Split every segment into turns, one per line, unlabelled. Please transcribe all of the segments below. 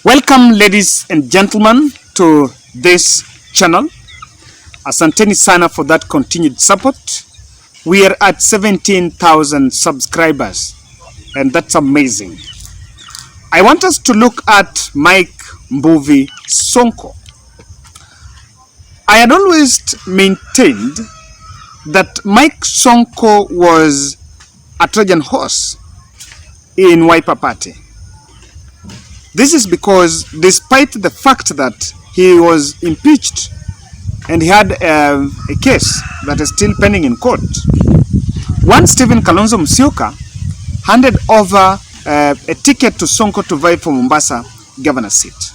Welcome, ladies and gentlemen, to this channel. Asanteni sana for that continued support. We are at 17,000 subscribers, and that's amazing. I want us to look at Mike Sonko. I had always maintained that Mike Sonko was a Trojan horse in Wiper Party. This is because despite the fact that he was impeached and he had a case that is still pending in court, one Stephen Kalonzo Musyoka handed over a ticket to Sonko to vie for Mombasa governor seat.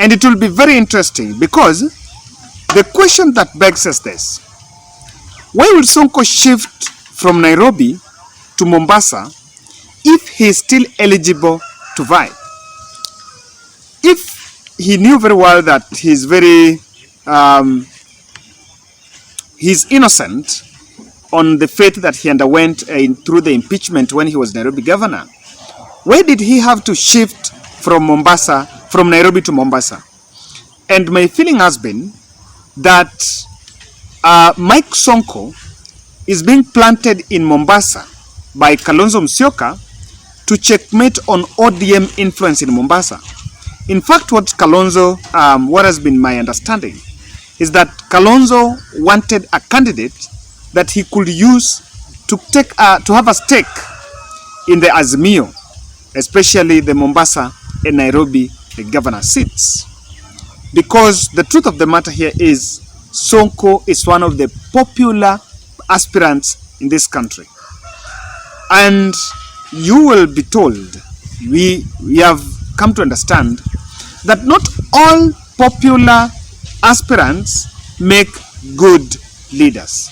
And it will be very interesting because the question that begs is this: why will Sonko shift from Nairobi to Mombasa if he is still eligible to vie? If he knew very well that he's innocent on the faith that he underwent through the impeachment when he was Nairobi governor, why did he have to shift from Nairobi to Mombasa? And my feeling has been that Mike Sonko is being planted in Mombasa by Kalonzo Musyoka to checkmate on ODM influence in Mombasa. In fact, what has been my understanding is that Kalonzo wanted a candidate that he could use to have a stake in the Azimio, especially the Mombasa and Nairobi governor seats. Because the truth of the matter here is Sonko is one of the popular aspirants in this country. And you will be told, we have come to understand that not all popular aspirants make good leaders.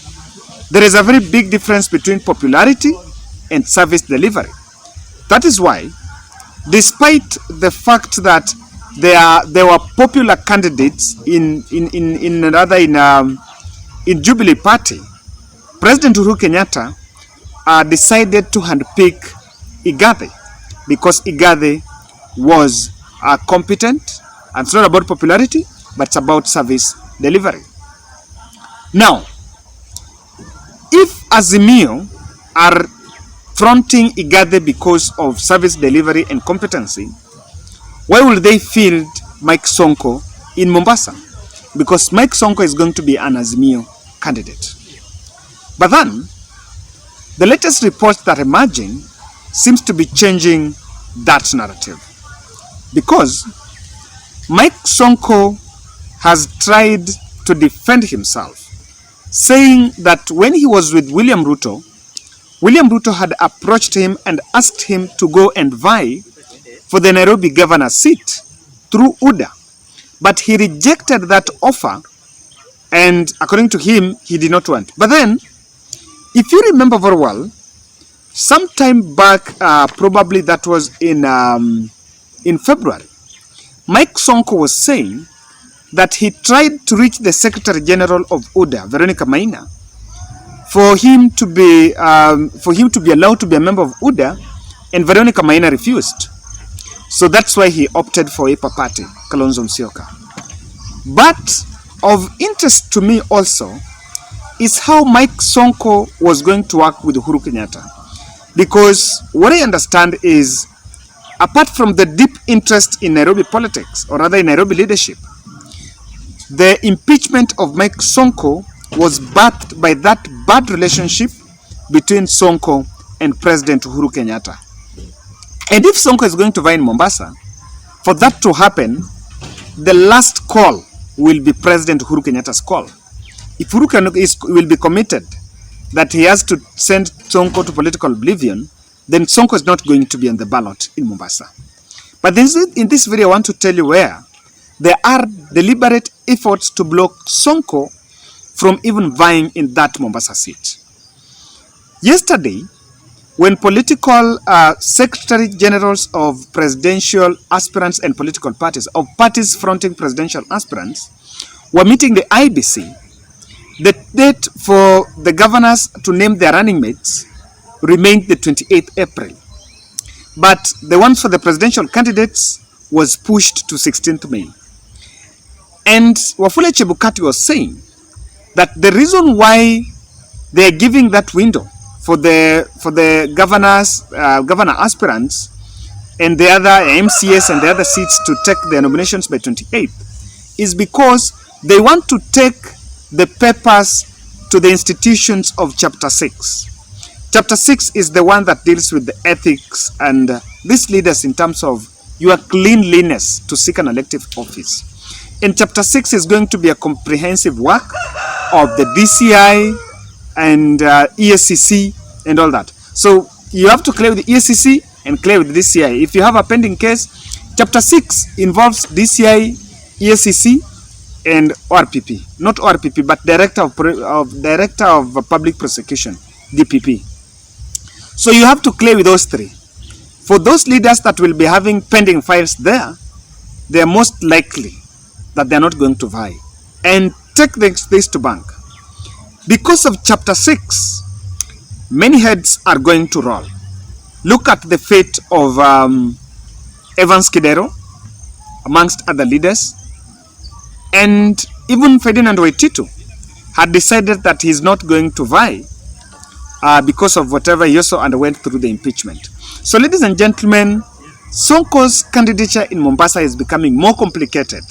There is a very big difference between popularity and service delivery. That is why, despite the fact that there were popular candidates in Jubilee Party, President Uhuru Kenyatta decided to handpick Igathe because Igathe was competent, and it's not about popularity, but it's about service delivery. Now, if Azimio are fronting Igathe because of service delivery and competency, why will they field Mike Sonko in Mombasa? Because Mike Sonko is going to be an Azimio candidate. But then, the latest reports that are emerging seems to be changing that narrative. Because Mike Sonko has tried to defend himself, saying that when he was with William Ruto had approached him and asked him to go and vie for the Nairobi governor seat through UDA. But he rejected that offer, and according to him, he did not want. But then, if you remember very well, sometime back, probably that was in February, Mike Sonko was saying that he tried to reach the Secretary General of UDA, Veronica Maina, for him to be allowed to be a member of UDA, and Veronica Maina refused. So that's why he opted for Wiper Party, Kalonzo Musyoka. But of interest to me also is how Mike Sonko was going to work with Uhuru Kenyatta. Because what I understand is, apart from the deep interest in Nairobi politics, or rather in Nairobi leadership, the impeachment of Mike Sonko was birthed by that bad relationship between Sonko and President Uhuru Kenyatta. And if Sonko is going to vie in Mombasa, for that to happen, the last call will be President Uhuru Kenyatta's call. If Uhuru Kenyatta will be committed that he has to send Sonko to political oblivion, then Sonko is not going to be on the ballot in Mombasa. But in this video, I want to tell you where there are deliberate efforts to block Sonko from even vying in that Mombasa seat. Yesterday, when political secretary generals of presidential aspirants and political parties, of parties fronting presidential aspirants, were meeting the IBC, the date for the governors to name their running mates remained the 28th April. But the ones for the presidential candidates was pushed to 16th May. And Wafula Chebukati was saying that the reason why they are giving that window for the governor aspirants and the other MCS and the other seats to take their nominations by 28th is because they want to take the papers to the institutions of Chapter 6. Chapter 6 is the one that deals with the ethics and these leaders in terms of your cleanliness to seek an elective office. And Chapter 6 is going to be a comprehensive work of the DCI and ESCC and all that. So you have to clear with the ESCC and clear with the DCI. If you have a pending case, Chapter 6 involves DCI, ESCC, and ORPP. Not ORPP, but Director of Public Prosecution, DPP. So you have to clear with those three. For those leaders that will be having pending files there, they are most likely that they are not going to vie and take this to bank. Because of Chapter 6, many heads are going to roll. Look at the fate of Evans Kidero, amongst other leaders, and even Ferdinand Waititu had decided that he's not going to vie because of whatever he also underwent through the impeachment. So, ladies and gentlemen, Sonko's candidature in Mombasa is becoming more complicated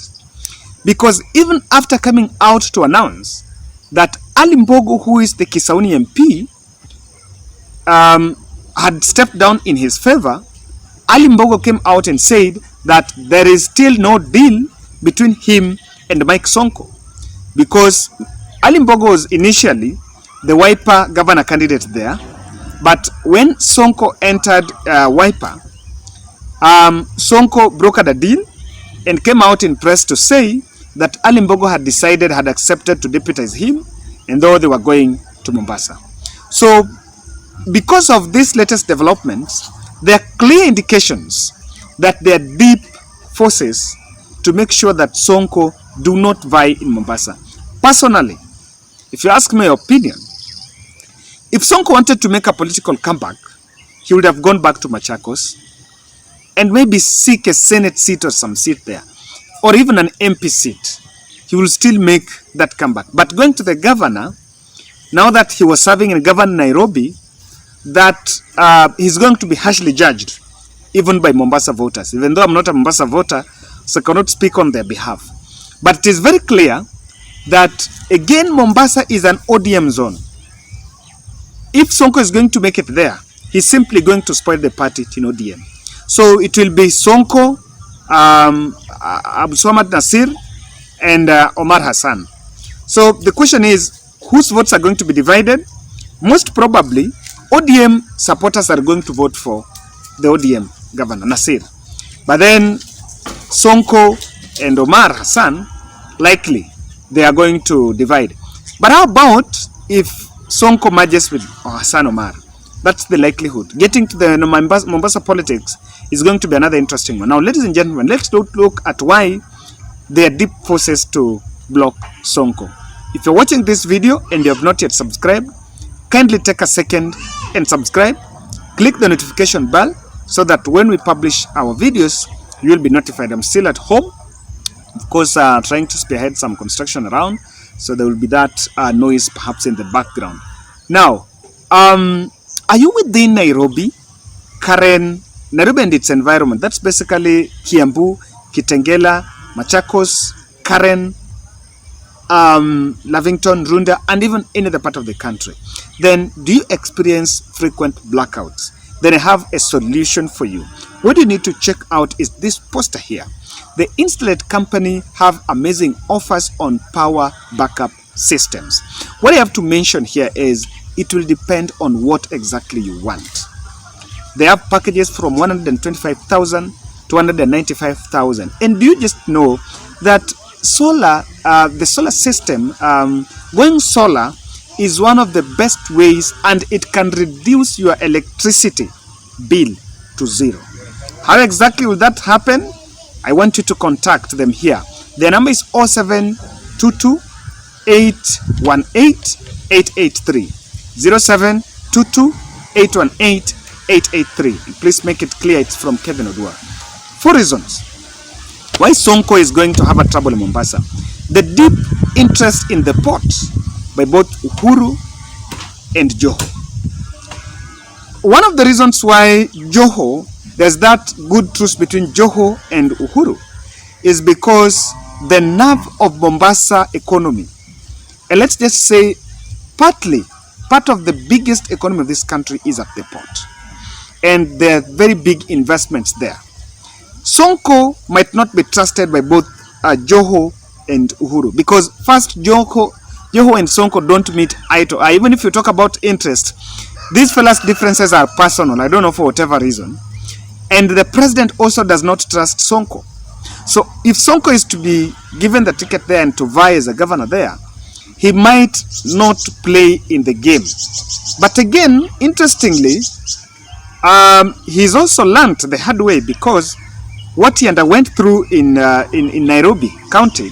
because even after coming out to announce that Ali Mbogo, who is the Kisauni MP, had stepped down in his favor, Ali Mbogo came out and said that there is still no deal between him and Mike Sonko, because Ali Mbogo was initially the Wiper governor candidate there, but when Sonko entered Wiper, Sonko brokered a deal and came out in press to say that Ali Mbogo had accepted to deputize him, and though they were going to Mombasa. So, because of these latest developments, there are clear indications that there are deep forces to make sure that Sonko do not vie in Mombasa. Personally, if you ask my opinion, if Sonko wanted to make a political comeback, he would have gone back to Machakos and maybe seek a Senate seat or some seat there, or even an MP seat. He will still make that comeback. But going to the governor, now that he was serving in Governor Nairobi, that he's going to be harshly judged, even by Mombasa voters. Even though I'm not a Mombasa voter, so I cannot speak on their behalf. But it is very clear that, again, Mombasa is an ODM zone. If Sonko is going to make it there, he's simply going to spoil the party in ODM. So it will be Sonko, Abdul Swamad Nasir, and Omar Hassan. So the question is, whose votes are going to be divided? Most probably, ODM supporters are going to vote for the ODM governor, Nasir. But then Sonko and Omar Hassan, likely, they are going to divide. But how about if Sonko merges with Hassan Omar? That's the likelihood. Getting to the Mombasa politics is going to be another interesting one. Now, ladies and gentlemen, let's look at why there are deep forces to block Sonko. If you're watching this video and you have not yet subscribed, kindly take a second and subscribe. Click the notification bell so that when we publish our videos, you will be notified. I'm still at home, of course, trying to spearhead some construction around, so there will be that noise perhaps in the background. Now, are you within Nairobi, Karen, Nairobi and its environment? That's basically Kiambu, Kitengela, Machakos, Karen, Lavington, Runda, and even any other part of the country. Then do you experience frequent blackouts? Then I have a solution for you. What you need to check out is this poster here. The Installate company have amazing offers on power backup systems. What I have to mention here is it will depend on what exactly you want. They have packages from 125,000 to 195,000. And do you just know that solar, the solar system, going solar is one of the best ways, and it can reduce your electricity bill to zero. How exactly will that happen? I want you to contact them here. Their number is 0722 818 883. 0722 818 883. Please make it clear it's from Kevin Odua. 4 reasons why Sonko is going to have a trouble in Mombasa. The deep interest in the port by both Uhuru and Joho. One of the reasons why Joho, there's that good truce between Joho and Uhuru, is because the nerve of Mombasa economy, and let's just say part of the biggest economy of this country is at the port. And there are very big investments there. Sonko might not be trusted by both Joho and Uhuru, because first, Joho and Sonko don't meet eye to eye. Even if you talk about interest, these fellas' differences are personal. I don't know, for whatever reason. And the president also does not trust Sonko. So if Sonko is to be given the ticket there and to vie as a governor there, he might not play in the game. But again, interestingly, he's also learnt the hard way, because what he underwent through in Nairobi County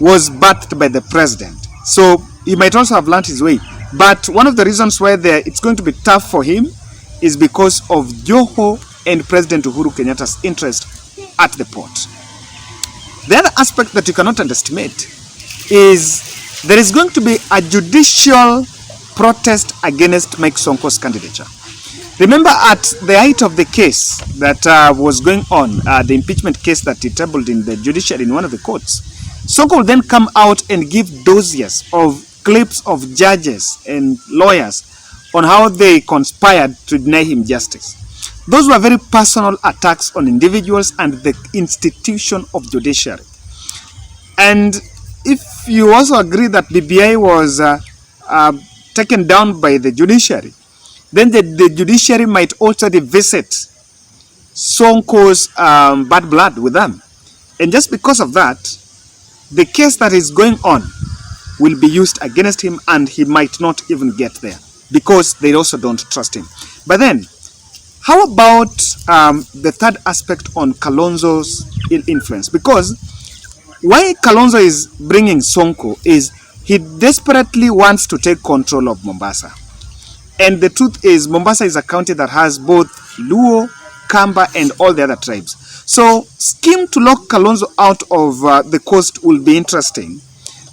was birthed by the president. So he might also have learnt his way. But one of the reasons why it's going to be tough for him is because of Joho and President Uhuru Kenyatta's interest at the port. The other aspect that you cannot underestimate is there is going to be a judicial protest against Mike Sonko's candidature. Remember, at the height of the case that was going on, the impeachment case that he tabled in the judiciary in one of the courts, Sonko will then come out and give dossiers of clips of judges and lawyers on how they conspired to deny him justice. Those were very personal attacks on individuals and the institution of judiciary. And if you also agree that BBI was taken down by the judiciary, then the judiciary might also revisit Sonko's bad blood with them. And just because of that, the case that is going on will be used against him, and he might not even get there because they also don't trust him. But then, how about the third aspect on Kalonzo's influence? Because why Kalonzo is bringing Sonko is he desperately wants to take control of Mombasa. And the truth is, Mombasa is a county that has both Luo, Kamba, and all the other tribes. So, scheme to lock Kalonzo out of the coast will be interesting,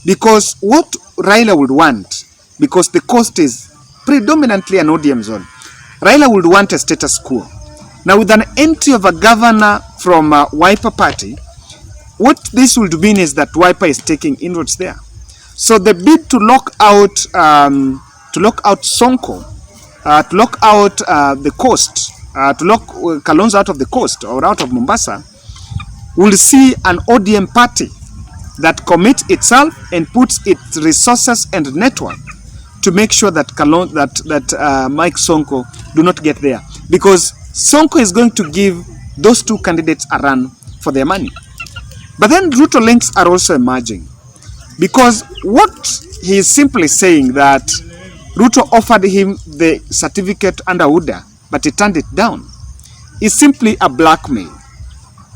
because what Raila would want, because the coast is predominantly an ODM zone, Raila would want a status quo. Now, with an entry of a governor from Wiper Party, what this would mean is that Wiper is taking inroads there. So the bid to lock out Sonko, to lock out the coast, to lock Kalonzo out of the coast or out of Mombasa, will see an ODM party that commits itself and puts its resources and network to make sure that Mike Sonko do not get there, because Sonko is going to give those two candidates a run for their money. But then Ruto links are also emerging, because what he is simply saying that Ruto offered him the certificate under UDA, but he turned it down, is simply a blackmail.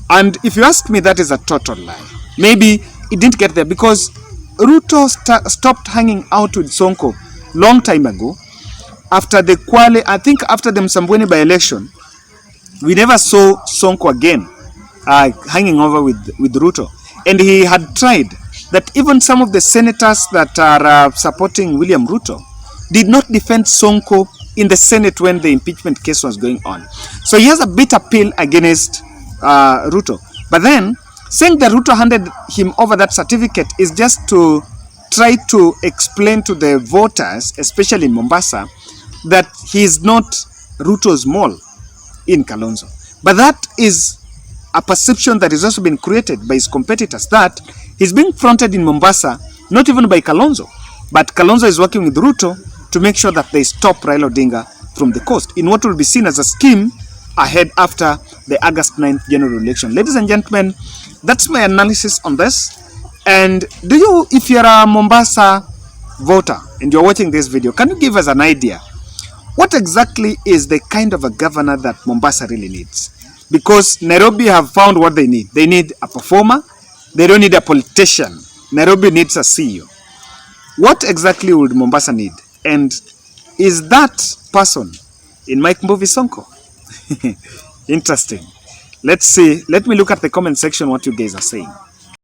And if you ask me, that is a total lie. Maybe it didn't get there because Ruto stopped hanging out with Sonko long time ago. After the Kwale, I think after the Msambweni by-election, we never saw Sonko again hanging over with Ruto. And he had tried that even some of the senators that are supporting William Ruto did not defend Sonko in the Senate when the impeachment case was going on. So he has a bitter pill against Ruto. But then, saying that Ruto handed him over that certificate is just to try to explain to the voters, especially in Mombasa, that he is not Ruto's mole in Kalonzo. But that is a perception that has also been created by his competitors, that he's being fronted in Mombasa, not even by Kalonzo, but Kalonzo is working with Ruto to make sure that they stop Raila Odinga from the coast in what will be seen as a scheme ahead after the August 9th general election. Ladies and gentlemen, that's my analysis on this. And if you're a Mombasa voter and you're watching this video, can you give us an idea? What exactly is the kind of a governor that Mombasa really needs? Because Nairobi have found what they need. They need a performer. They don't need a politician. Nairobi needs a CEO. What exactly would Mombasa need? And is that person in Mike Sonko? Interesting. Let's see. Let me look at the comment section what you guys are saying.